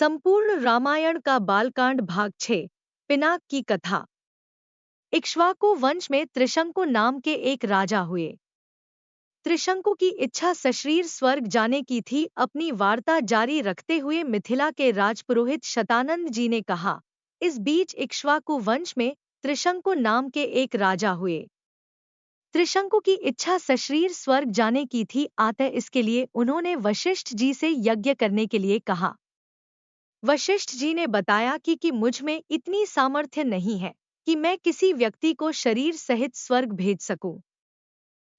संपूर्ण रामायण का बालकांड भाग 6 पिनाक की कथा। इक्ष्वाकु वंश में त्रिशंकु नाम के एक राजा हुए। त्रिशंकु की इच्छा सशरीर स्वर्ग जाने की थी। अपनी वार्ता जारी रखते हुए मिथिला के राजपुरोहित शतानंद जी ने कहा, इस बीच इक्ष्वाकु वंश में त्रिशंकु नाम के एक राजा हुए। त्रिशंकु की इच्छा सशरीर स्वर्ग जाने की थी, अतः इसके लिए उन्होंने वशिष्ठ जी से यज्ञ करने के लिए कहा। वशिष्ठ जी ने बताया कि मुझ में इतनी सामर्थ्य नहीं है कि मैं किसी व्यक्ति को शरीर सहित स्वर्ग भेज सकूं।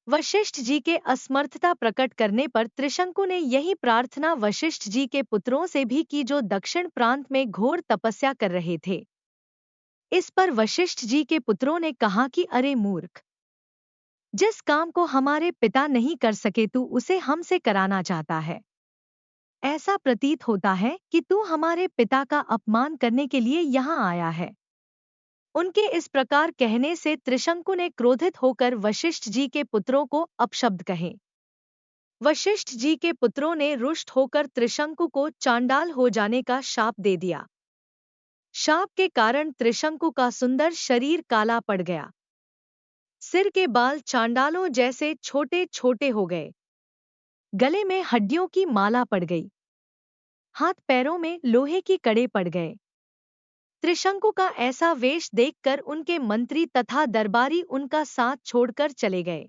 वशिष्ठ जी के असमर्थता प्रकट करने पर त्रिशंकु ने यही प्रार्थना वशिष्ठ जी के पुत्रों से भी की, जो दक्षिण प्रांत में घोर तपस्या कर रहे थे। इस पर वशिष्ठ जी के पुत्रों ने कहा कि अरे मूर्ख, जिस काम को हमारे पिता नहीं कर सके तू उसे हमसे कराना चाहता है। ऐसा प्रतीत होता है कि तू हमारे पिता का अपमान करने के लिए यहाँ आया है। उनके इस प्रकार कहने से त्रिशंकु ने क्रोधित होकर वशिष्ठ जी के पुत्रों को अपशब्द कहे। वशिष्ठ जी के पुत्रों ने रुष्ट होकर त्रिशंकु को चांडाल हो जाने का शाप दे दिया। शाप के कारण त्रिशंकु का सुंदर शरीर काला पड़ गया। सिर के बाल चांडालों जैसे छोटे छोटे हो गए। गले में हड्डियों की माला पड़ गई। हाथ पैरों में लोहे की कड़े पड़ गए। त्रिशंकु का ऐसा वेश देखकर उनके मंत्री तथा दरबारी उनका साथ छोड़कर चले गए।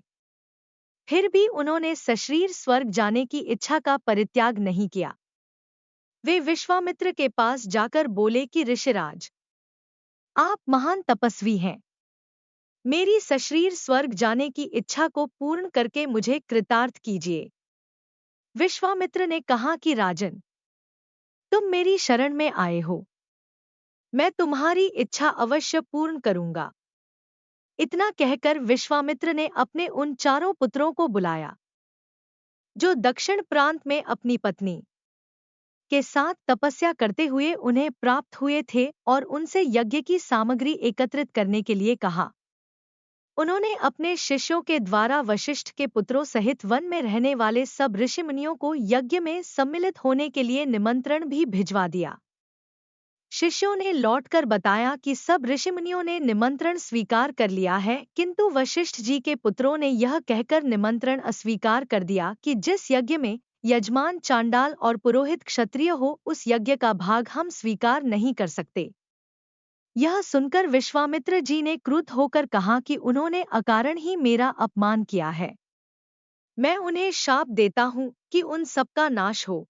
फिर भी उन्होंने सशरीर स्वर्ग जाने की इच्छा का परित्याग नहीं किया। वे विश्वामित्र के पास जाकर बोले कि ऋषिराज, आप महान तपस्वी हैं। मेरी सशरीर स्वर्ग जाने की इच्छा को पूर्ण करके मुझे कृतार्थ कीजिए। विश्वामित्र ने कहा कि राजन, तुम मेरी शरण में आए हो, मैं तुम्हारी इच्छा अवश्य पूर्ण करूंगा। इतना कहकर विश्वामित्र ने अपने उन चारों पुत्रों को बुलाया, जो दक्षिण प्रांत में अपनी पत्नी के साथ तपस्या करते हुए उन्हें प्राप्त हुए थे, और उनसे यज्ञ की सामग्री एकत्रित करने के लिए कहा। उन्होंने अपने शिष्यों के द्वारा वशिष्ठ के पुत्रों सहित वन में रहने वाले सब ऋषिमुनियों को यज्ञ में सम्मिलित होने के लिए निमंत्रण भी भिजवा दिया। शिष्यों ने लौटकर बताया कि सब ऋषिमुनियों ने निमंत्रण स्वीकार कर लिया है, किंतु वशिष्ठ जी के पुत्रों ने यह कहकर निमंत्रण अस्वीकार कर दिया कि जिस यज्ञ में यजमान चांडाल और पुरोहित क्षत्रिय हो, उस यज्ञ का भाग हम स्वीकार नहीं कर सकते। यह सुनकर विश्वामित्र जी ने क्रुद्ध होकर कहा कि उन्होंने अकारण ही मेरा अपमान किया है। मैं उन्हें शाप देता हूँ कि उन सबका नाश हो।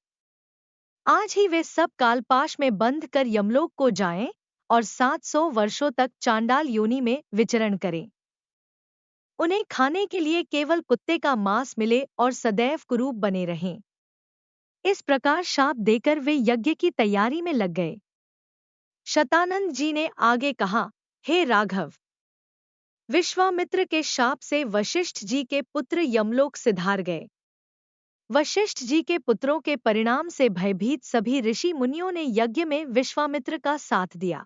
आज ही वे सब कालपाश में बंध कर यमलोक को जाएं और 700 वर्षों तक चांडाल योनि में विचरण करें। उन्हें खाने के लिए केवल कुत्ते का मांस मिले और सदैव कुरूप बने रहें। इस प्रकार शाप देकर वे यज्ञ की तैयारी में लग गए। शतानंद जी ने आगे कहा, हे राघव, विश्वामित्र के शाप से वशिष्ठ जी के पुत्र यमलोक सिधार गए। वशिष्ठ जी के पुत्रों के परिणाम से भयभीत सभी ऋषि मुनियों ने यज्ञ में विश्वामित्र का साथ दिया।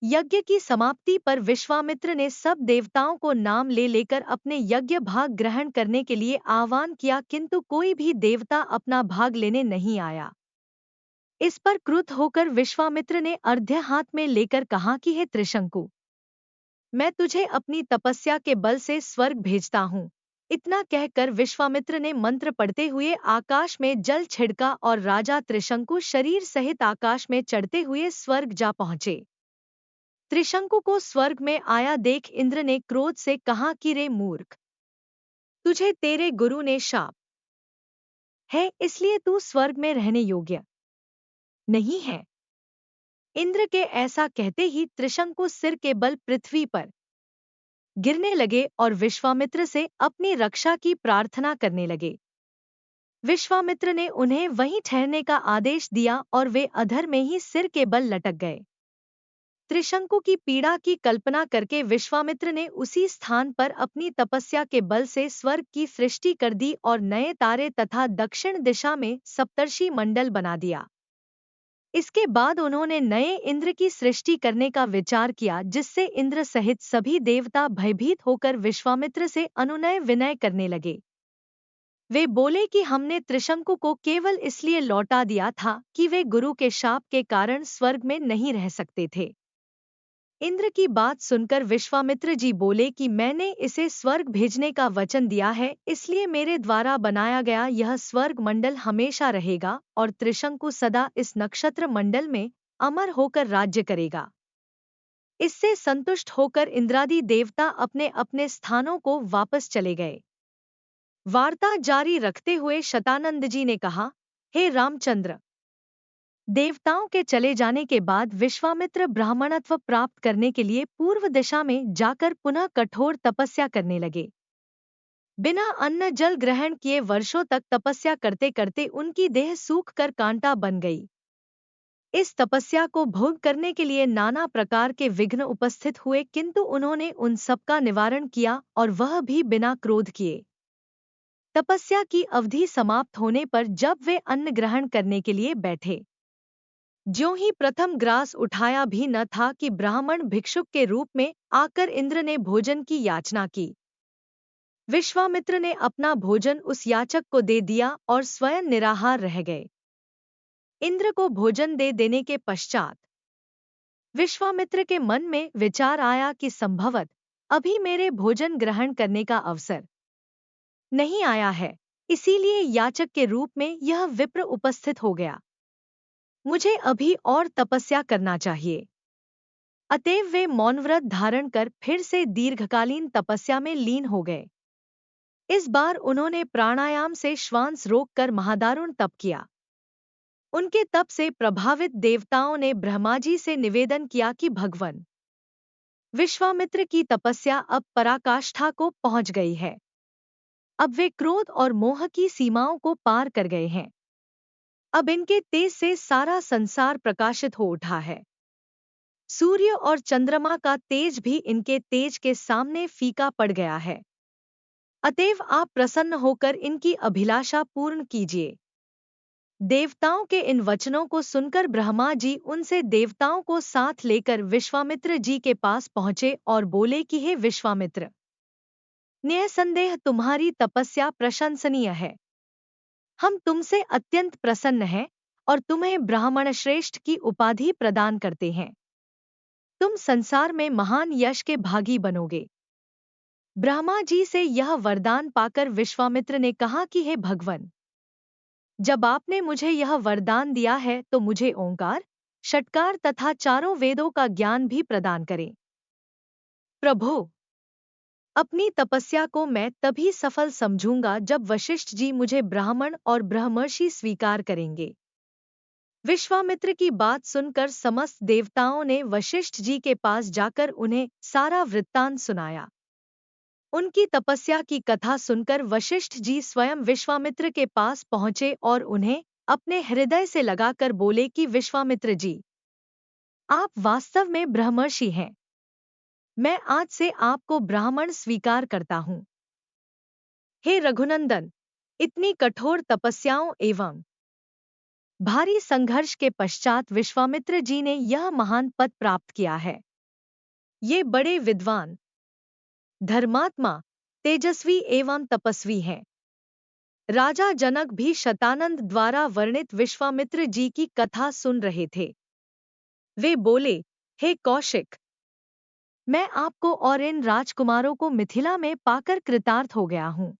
यज्ञ की समाप्ति पर विश्वामित्र ने सब देवताओं को नाम ले लेकर अपने यज्ञ भाग ग्रहण करने के लिए आह्वान किया, किंतु कोई भी देवता अपना भाग लेने नहीं आया। इस पर क्रुद्ध होकर विश्वामित्र ने अर्घ्य हाथ में लेकर कहा कि हे त्रिशंकु, मैं तुझे अपनी तपस्या के बल से स्वर्ग भेजता हूँ। इतना कहकर विश्वामित्र ने मंत्र पढ़ते हुए आकाश में जल छिड़का और राजा त्रिशंकु शरीर सहित आकाश में चढ़ते हुए स्वर्ग जा पहुंचे। त्रिशंकु को स्वर्ग में आया देख इंद्र ने क्रोध से कहा कि रे मूर्ख, तुझे तेरे गुरु ने शाप है, इसलिए तू स्वर्ग में रहने योग्य नहीं है। इंद्र के ऐसा कहते ही त्रिशंकु सिर के बल पृथ्वी पर गिरने लगे और विश्वामित्र से अपनी रक्षा की प्रार्थना करने लगे। विश्वामित्र ने उन्हें वहीं ठहरने का आदेश दिया और वे अधर में ही सिर के बल लटक गए। त्रिशंकु की पीड़ा की कल्पना करके विश्वामित्र ने उसी स्थान पर अपनी तपस्या के बल से स्वर्ग की सृष्टि कर दी और नए तारे तथा दक्षिण दिशा में सप्तर्षि मंडल बना दिया। इसके बाद उन्होंने नए इंद्र की सृष्टि करने का विचार किया, जिससे इंद्र सहित सभी देवता भयभीत होकर विश्वामित्र से अनुनय विनय करने लगे। वे बोले कि हमने त्रिशंकु को केवल इसलिए लौटा दिया था कि वे गुरु के शाप के कारण स्वर्ग में नहीं रह सकते थे। इंद्र की बात सुनकर विश्वामित्र जी बोले कि मैंने इसे स्वर्ग भेजने का वचन दिया है, इसलिए मेरे द्वारा बनाया गया यह स्वर्ग मंडल हमेशा रहेगा और त्रिशंकु सदा इस नक्षत्र मंडल में अमर होकर राज्य करेगा। इससे संतुष्ट होकर इंद्रादि देवता अपने अपने स्थानों को वापस चले गए। वार्ता जारी रखते हुए शतानंद जी ने कहा, हे रामचंद्र, देवताओं के चले जाने के बाद विश्वामित्र ब्राह्मणत्व प्राप्त करने के लिए पूर्व दिशा में जाकर पुनः कठोर तपस्या करने लगे। बिना अन्न जल ग्रहण किए वर्षों तक तपस्या करते करते उनकी देह सूख कर कांटा बन गई। इस तपस्या को भोग करने के लिए नाना प्रकार के विघ्न उपस्थित हुए, किंतु उन्होंने उन सबका निवारण किया और वह भी बिना क्रोध किए। तपस्या की अवधि समाप्त होने पर जब वे अन्न ग्रहण करने के लिए बैठे, ज्यों ही प्रथम ग्रास उठाया भी न था कि ब्राह्मण भिक्षुक के रूप में आकर इंद्र ने भोजन की याचना की। विश्वामित्र ने अपना भोजन उस याचक को दे दिया और स्वयं निराहार रह गए। इंद्र को भोजन दे देने के पश्चात विश्वामित्र के मन में विचार आया कि संभवत अभी मेरे भोजन ग्रहण करने का अवसर नहीं आया है, इसीलिए याचक के रूप में यह विप्र उपस्थित हो गया। मुझे अभी और तपस्या करना चाहिए। अतएव वे मौनव्रत धारण कर फिर से दीर्घकालीन तपस्या में लीन हो गए। इस बार उन्होंने प्राणायाम से श्वास रोककर महादारुण तप किया। उनके तप से प्रभावित देवताओं ने ब्रह्माजी से निवेदन किया कि भगवान, विश्वामित्र की तपस्या अब पराकाष्ठा को पहुंच गई है। अब वे क्रोध और मोह की सीमाओं को पार कर गए हैं। अब इनके तेज से सारा संसार प्रकाशित हो उठा है। सूर्य और चंद्रमा का तेज भी इनके तेज के सामने फीका पड़ गया है। अतएव आप प्रसन्न होकर इनकी अभिलाषा पूर्ण कीजिए। देवताओं के इन वचनों को सुनकर ब्रह्मा जी उनसे देवताओं को साथ लेकर विश्वामित्र जी के पास पहुंचे और बोले कि हे विश्वामित्र, निःसंदेह तुम्हारी तपस्या प्रशंसनीय है। हम तुमसे अत्यंत प्रसन्न हैं और तुम्हें ब्राह्मण श्रेष्ठ की उपाधि प्रदान करते हैं। तुम संसार में महान यश के भागी बनोगे। ब्रह्मा जी से यह वरदान पाकर विश्वामित्र ने कहा कि हे भगवान, जब आपने मुझे यह वरदान दिया है तो मुझे ओंकार, षट्कार तथा चारों वेदों का ज्ञान भी प्रदान करें। प्रभु, अपनी तपस्या को मैं तभी सफल समझूंगा जब वशिष्ठ जी मुझे ब्राह्मण और ब्रह्मर्षि स्वीकार करेंगे। विश्वामित्र की बात सुनकर समस्त देवताओं ने वशिष्ठ जी के पास जाकर उन्हें सारा वृत्तांत सुनाया। उनकी तपस्या की कथा सुनकर वशिष्ठ जी स्वयं विश्वामित्र के पास पहुंचे और उन्हें अपने हृदय से लगाकर बोले कि विश्वामित्र जी, आप वास्तव में ब्रह्मर्षि हैं। मैं आज से आपको ब्राह्मण स्वीकार करता हूँ। हे रघुनंदन, इतनी कठोर तपस्याओं एवं भारी संघर्ष के पश्चात विश्वामित्र जी ने यह महान पद प्राप्त किया है। ये बड़े विद्वान, धर्मात्मा, तेजस्वी एवं तपस्वी हैं। राजा जनक भी शतानंद द्वारा वर्णित विश्वामित्र जी की कथा सुन रहे थे। वे बोले, हे कौशिक, मैं आपको और इन राजकुमारों को मिथिला में पाकर कृतार्थ हो गया हूँ।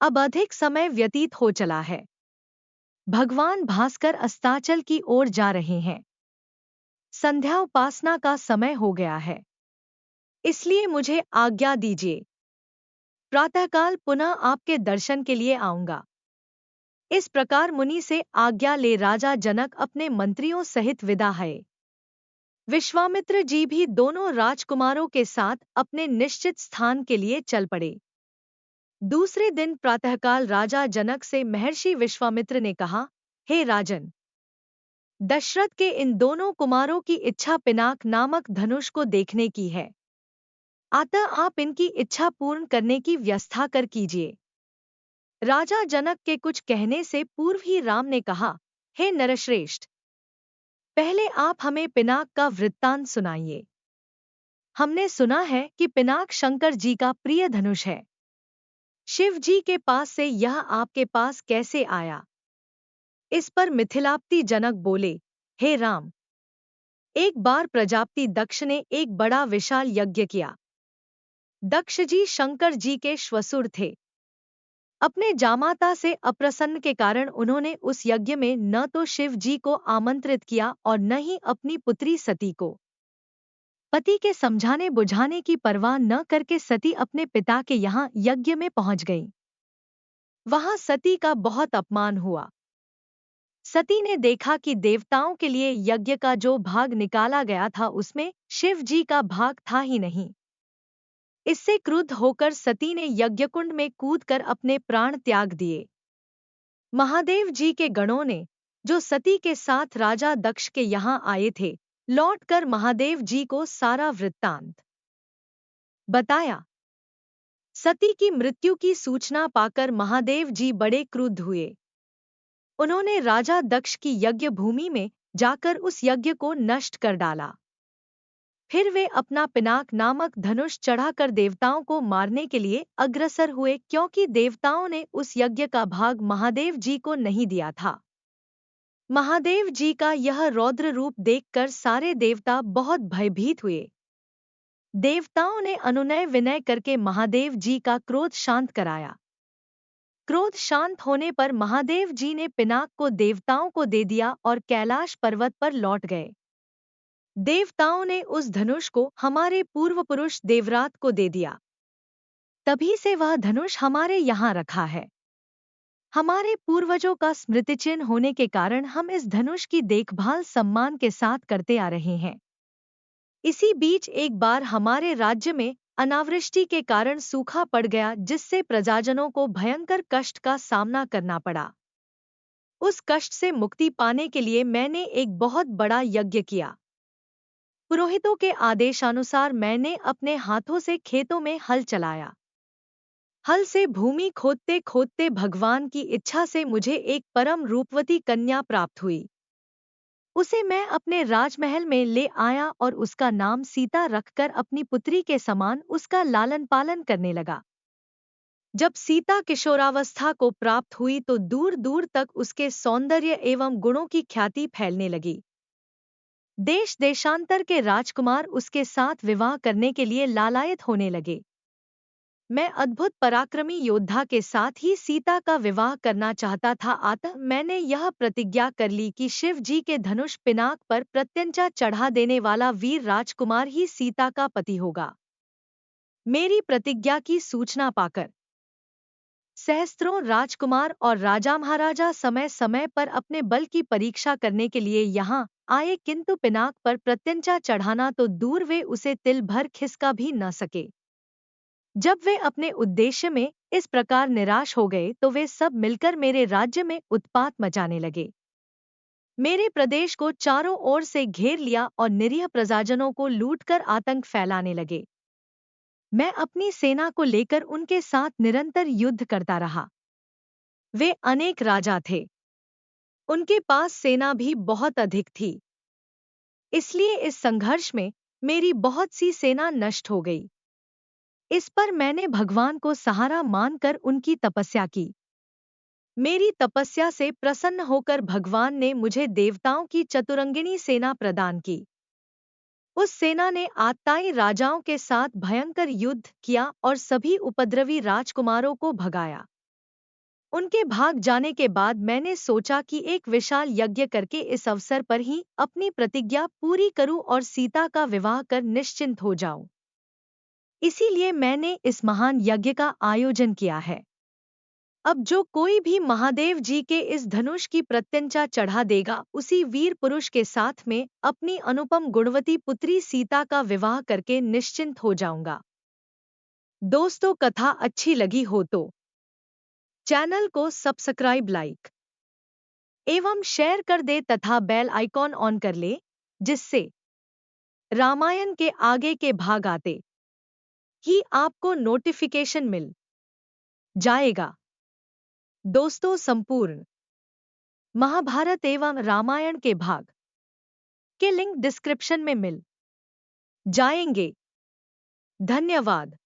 अब अधिक समय व्यतीत हो चला है। भगवान भास्कर अस्ताचल की ओर जा रहे हैं। संध्या उपासना का समय हो गया है, इसलिए मुझे आज्ञा दीजिए। प्रातःकाल पुनः आपके दर्शन के लिए आऊंगा। इस प्रकार मुनि से आज्ञा ले राजा जनक अपने मंत्रियों सहित विदा भये। विश्वामित्र जी भी दोनों राजकुमारों के साथ अपने निश्चित स्थान के लिए चल पड़े। दूसरे दिन प्रातःकाल राजा जनक से महर्षि विश्वामित्र ने कहा, हे राजन, दशरथ के इन दोनों कुमारों की इच्छा पिनाक नामक धनुष को देखने की है। अतः आप इनकी इच्छा पूर्ण करने की व्यवस्था कर कीजिए। राजा जनक के कुछ कहने से पूर्व ही राम ने कहा, हे नरश्रेष्ठ, पहले आप हमें पिनाक का वृत्तांत सुनाइए। हमने सुना है कि पिनाक शंकर जी का प्रिय धनुष है। शिव जी के पास से यह आपके पास कैसे आया? इस पर मिथिलाप्ति जनक बोले, हे राम, एक बार प्रजापति दक्ष ने एक बड़ा विशाल यज्ञ किया। दक्ष जी शंकर जी के श्वसुर थे। अपने जामाता से अप्रसन्न के कारण उन्होंने उस यज्ञ में न तो शिव जी को आमंत्रित किया और न ही अपनी पुत्री सती को। पति के समझाने बुझाने की परवाह न करके सती अपने पिता के यहाँ यज्ञ में पहुंच गईं। वहां सती का बहुत अपमान हुआ। सती ने देखा कि देवताओं के लिए यज्ञ का जो भाग निकाला गया था उसमें शिव जी का भाग था ही नहीं। इससे क्रुद्ध होकर सती ने यज्ञकुंड में कूदकर अपने प्राण त्याग दिए। महादेव जी के गणों ने, जो सती के साथ राजा दक्ष के यहाँ आए थे, लौटकर महादेव जी को सारा वृत्तांत बताया। सती की मृत्यु की सूचना पाकर महादेव जी बड़े क्रुद्ध हुए। उन्होंने राजा दक्ष की यज्ञ भूमि में जाकर उस यज्ञ को नष्ट कर डाला। फिर वे अपना पिनाक नामक धनुष चढ़ाकर देवताओं को मारने के लिए अग्रसर हुए, क्योंकि देवताओं ने उस यज्ञ का भाग महादेव जी को नहीं दिया था। महादेव जी का यह रौद्र रूप देखकर सारे देवता बहुत भयभीत हुए। देवताओं ने अनुनय विनय करके महादेव जी का क्रोध शांत कराया। क्रोध शांत होने पर महादेव जी ने पिनाक को देवताओं को दे दिया और कैलाश पर्वत पर लौट गए। देवताओं ने उस धनुष को हमारे पूर्व पुरुष देवरात को दे दिया। तभी से वह धनुष हमारे यहाँ रखा है। हमारे पूर्वजों का स्मृतिचिन्ह होने के कारण हम इस धनुष की देखभाल सम्मान के साथ करते आ रहे हैं। इसी बीच एक बार हमारे राज्य में अनावृष्टि के कारण सूखा पड़ गया, जिससे प्रजाजनों को भयंकर कष्ट का सामना करना पड़ा। उस कष्ट से मुक्ति पाने के लिए मैंने एक बहुत बड़ा यज्ञ किया। पुरोहितों के आदेशानुसार मैंने अपने हाथों से खेतों में हल चलाया। हल से भूमि खोदते खोदते भगवान की इच्छा से मुझे एक परम रूपवती कन्या प्राप्त हुई। उसे मैं अपने राजमहल में ले आया और उसका नाम सीता रखकर अपनी पुत्री के समान उसका लालन पालन करने लगा। जब सीता किशोरावस्था को प्राप्त हुई तो दूर दूर तक उसके सौंदर्य एवं गुणों की ख्याति फैलने लगी। देश देशांतर के राजकुमार उसके साथ विवाह करने के लिए लालायत होने लगे। मैं अद्भुत पराक्रमी योद्धा के साथ ही सीता का विवाह करना चाहता था, अतः मैंने यह प्रतिज्ञा कर ली कि शिव जी के धनुष पिनाक पर प्रत्यंचा चढ़ा देने वाला वीर राजकुमार ही सीता का पति होगा। मेरी प्रतिज्ञा की सूचना पाकर सहस्त्रों राजकुमार और राजा महाराजा समय समय पर अपने बल की परीक्षा करने के लिए यहाँ आए, किंतु पिनाक पर प्रत्यंचा चढ़ाना तो दूर, वे उसे तिल भर खिसका भी न सके। जब वे अपने उद्देश्य में इस प्रकार निराश हो गए तो वे सब मिलकर मेरे राज्य में उत्पात मचाने लगे। मेरे प्रदेश को चारों ओर से घेर लिया और निरीह प्रजाजनों को लूटकर आतंक फैलाने लगे। मैं अपनी सेना को लेकर उनके साथ निरंतर युद्ध करता रहा। वे अनेक राजा थे, उनके पास सेना भी बहुत अधिक थी, इसलिए इस संघर्ष में मेरी बहुत सी सेना नष्ट हो गई। इस पर मैंने भगवान को सहारा मानकर उनकी तपस्या की। मेरी तपस्या से प्रसन्न होकर भगवान ने मुझे देवताओं की चतुरंगिणी सेना प्रदान की। उस सेना ने आत्ताई राजाओं के साथ भयंकर युद्ध किया और सभी उपद्रवी राजकुमारों को भगाया। उनके भाग जाने के बाद मैंने सोचा कि एक विशाल यज्ञ करके इस अवसर पर ही अपनी प्रतिज्ञा पूरी करूं और सीता का विवाह कर निश्चिंत हो जाऊं। इसीलिए मैंने इस महान यज्ञ का आयोजन किया है। अब जो कोई भी महादेव जी के इस धनुष की प्रत्यंचा चढ़ा देगा, उसी वीर पुरुष के साथ में अपनी अनुपम गुणवती पुत्री सीता का विवाह करके निश्चिंत हो जाऊंगा। दोस्तों, कथा अच्छी लगी हो तो चैनल को सब्सक्राइब, लाइक एवं शेयर कर दे तथा बेल आइकॉन ऑन कर ले, जिससे रामायण के आगे के भाग आते ही आपको नोटिफिकेशन मिल जाएगा। दोस्तों, संपूर्ण महाभारत एवं रामायण के भाग के लिंक डिस्क्रिप्शन में मिल जाएंगे। धन्यवाद।